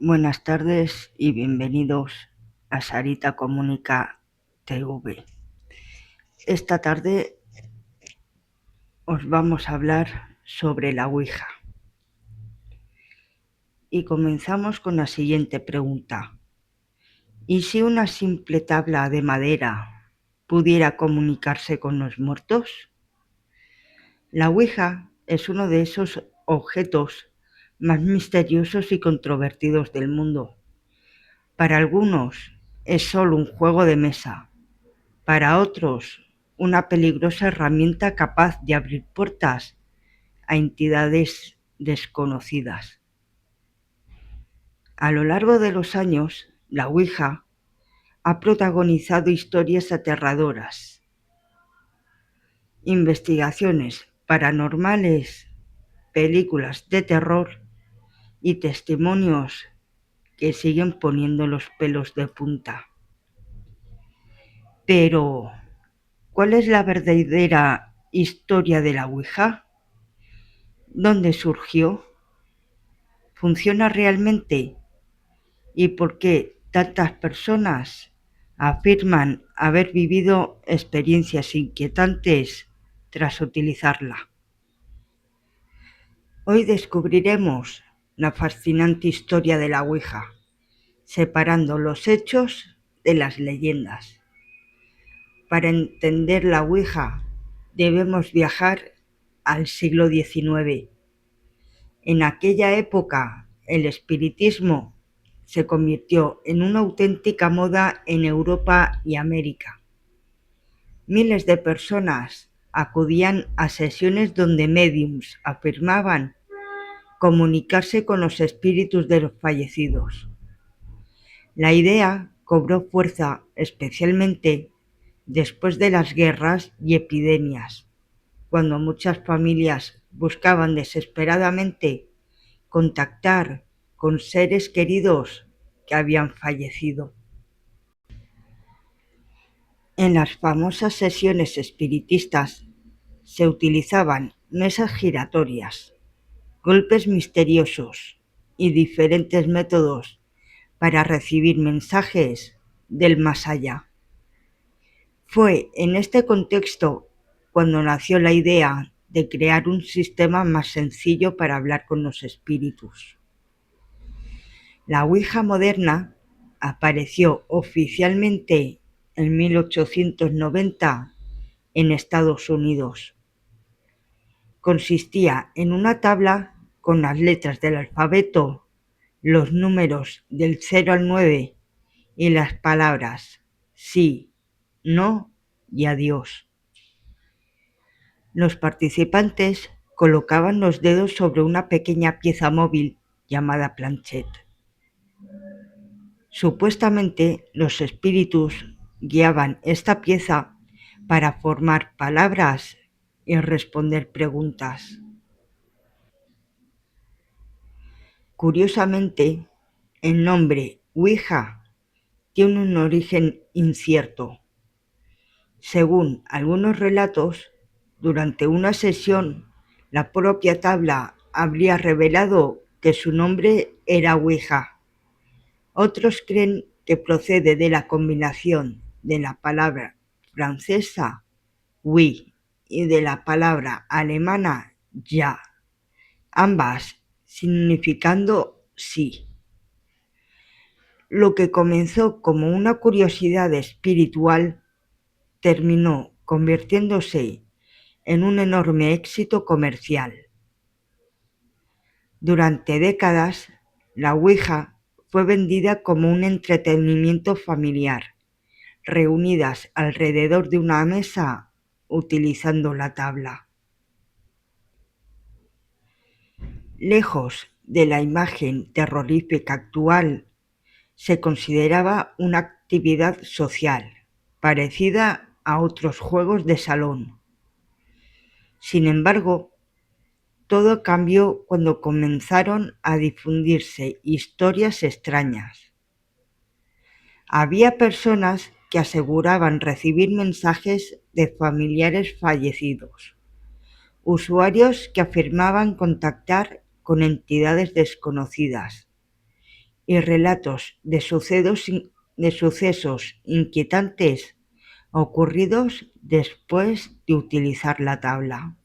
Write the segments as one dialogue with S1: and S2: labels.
S1: Buenas tardes y bienvenidos a Sarita Comunica TV. Esta tarde os vamos a hablar sobre la Ouija. Y comenzamos con la siguiente pregunta. ¿Y si una simple tabla de madera pudiera comunicarse con los muertos? La Ouija es uno de esos objetos más misteriosos y controvertidos del mundo. Para algunos es solo un juego de mesa. Para otros, una peligrosa herramienta capaz de abrir puertas a entidades desconocidas. A lo largo de los años, la Ouija ha protagonizado historias aterradoras, investigaciones paranormales, películas de terror y testimonios que siguen poniendo los pelos de punta. Pero, ¿cuál es la verdadera historia de la Ouija? ¿Dónde surgió? ¿Funciona realmente? ¿Y por qué tantas personas afirman haber vivido experiencias inquietantes tras utilizarla? Hoy descubriremos la fascinante historia de la Ouija, separando los hechos de las leyendas. Para entender la Ouija debemos viajar al siglo XIX. En aquella época, el espiritismo se convirtió en una auténtica moda en Europa y América. Miles de personas acudían a sesiones donde médiums afirmaban comunicarse con los espíritus de los fallecidos. La idea cobró fuerza especialmente después de las guerras y epidemias, cuando muchas familias buscaban desesperadamente contactar con seres queridos que habían fallecido. En las famosas sesiones espiritistas se utilizaban mesas giratorias, golpes misteriosos y diferentes métodos para recibir mensajes del más allá. Fue en este contexto cuando nació la idea de crear un sistema más sencillo para hablar con los espíritus. La Ouija moderna apareció oficialmente en 1890 en Estados Unidos. Consistía en una tabla con las letras del alfabeto, los números del 0 al 9 y las palabras sí, no y adiós. Los participantes colocaban los dedos sobre una pequeña pieza móvil llamada planchette. Supuestamente, los espíritus guiaban esta pieza para formar palabras y responder preguntas. Curiosamente, el nombre Ouija tiene un origen incierto. Según algunos relatos, durante una sesión, la propia tabla habría revelado que su nombre era Ouija. Otros creen que procede de la combinación de la palabra francesa oui y de la palabra alemana ja, ambas significando sí. Lo que comenzó como una curiosidad espiritual terminó convirtiéndose en un enorme éxito comercial. Durante décadas, la Ouija fue vendida como un entretenimiento familiar, reunidas alrededor de una mesa utilizando la tabla. Lejos de la imagen terrorífica actual, se consideraba una actividad social, parecida a otros juegos de salón. Sin embargo, todo cambió cuando comenzaron a difundirse historias extrañas. Había personas que aseguraban recibir mensajes de familiares fallecidos, usuarios que afirmaban contactar con entidades desconocidas y relatos de sucesos inquietantes ocurridos después de utilizar la tabla.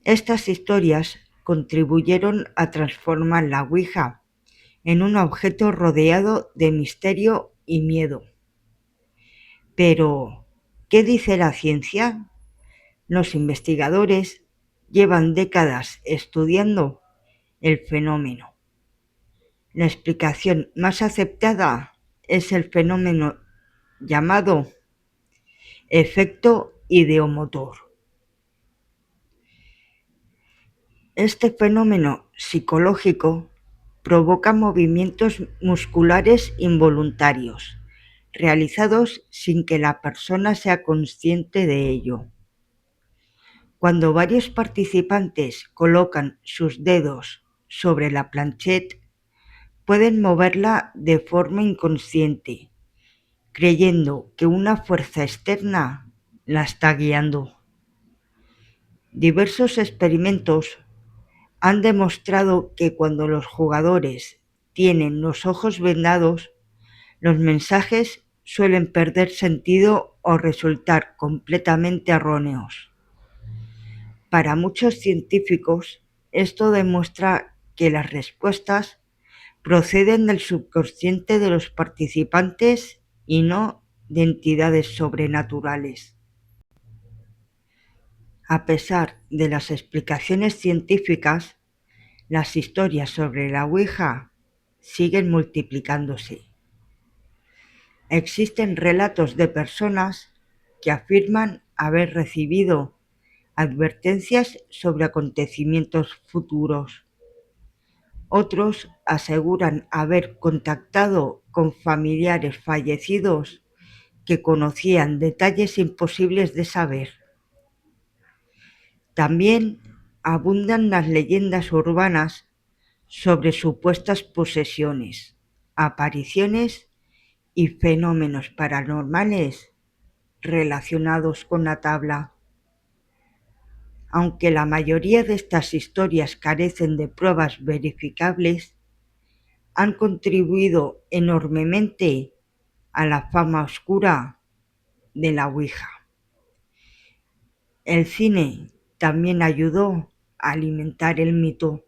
S1: Estas historias contribuyeron a transformar la Ouija en un objeto rodeado de misterio y miedo. Pero, ¿qué dice la ciencia? Los investigadores llevan décadas estudiando el fenómeno. La explicación más aceptada es el fenómeno llamado efecto ideomotor. Este fenómeno psicológico provoca movimientos musculares involuntarios, realizados sin que la persona sea consciente de ello. Cuando varios participantes colocan sus dedos sobre la planchette, pueden moverla de forma inconsciente, creyendo que una fuerza externa la está guiando. Diversos experimentos han demostrado que cuando los jugadores tienen los ojos vendados, los mensajes suelen perder sentido o resultar completamente erróneos. Para muchos científicos, esto demuestra que las respuestas proceden del subconsciente de los participantes y no de entidades sobrenaturales. A pesar de las explicaciones científicas, las historias sobre la Ouija siguen multiplicándose. Existen relatos de personas que afirman haber recibido advertencias sobre acontecimientos futuros. Otros aseguran haber contactado con familiares fallecidos que conocían detalles imposibles de saber. También abundan las leyendas urbanas sobre supuestas posesiones, apariciones y fenómenos paranormales relacionados con la tabla. Aunque la mayoría de estas historias carecen de pruebas verificables, han contribuido enormemente a la fama oscura de la Ouija. El cine también ayudó a alimentar el mito.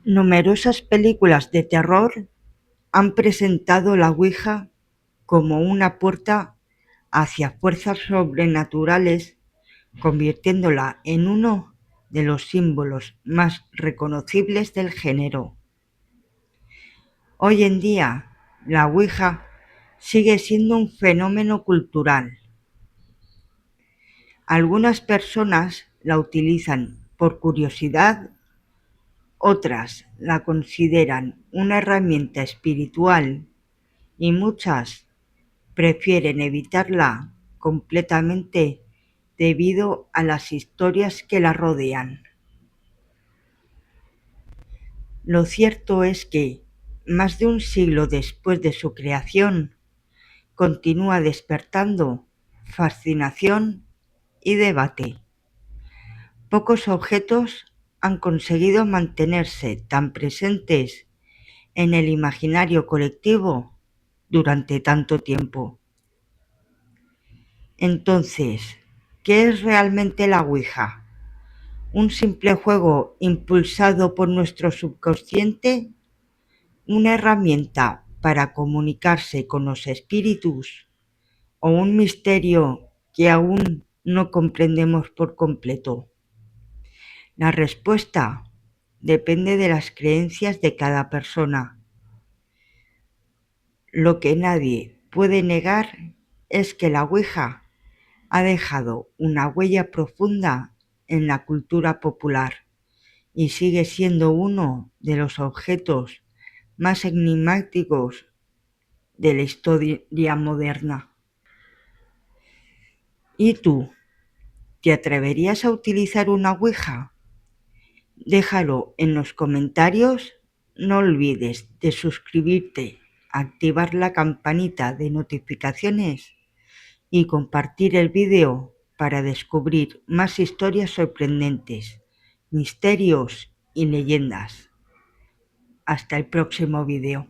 S1: Numerosas películas de terror han presentado la Ouija como una puerta hacia fuerzas sobrenaturales, convirtiéndola en uno de los símbolos más reconocibles del género. Hoy en día, la Ouija sigue siendo un fenómeno cultural. Algunas personas la utilizan por curiosidad, otras la consideran una herramienta espiritual y muchas prefieren evitarla completamente debido a las historias que la rodean. Lo cierto es que, más de un siglo después de su creación, continúa despertando fascinación y debate. Pocos objetos han conseguido mantenerse tan presentes en el imaginario colectivo durante tanto tiempo. Entonces, ¿qué es realmente la Ouija? ¿Un simple juego impulsado por nuestro subconsciente? ¿Una herramienta para comunicarse con los espíritus? ¿O un misterio que aún no comprendemos por completo? La respuesta depende de las creencias de cada persona. Lo que nadie puede negar es que la Ouija ha dejado una huella profunda en la cultura popular y sigue siendo uno de los objetos más enigmáticos de la historia moderna. ¿Y tú? ¿Te atreverías a utilizar una Ouija? Déjalo en los comentarios. No olvides de suscribirte, activar la campanita de notificaciones y compartir el vídeo para descubrir más historias sorprendentes, misterios y leyendas. Hasta el próximo vídeo.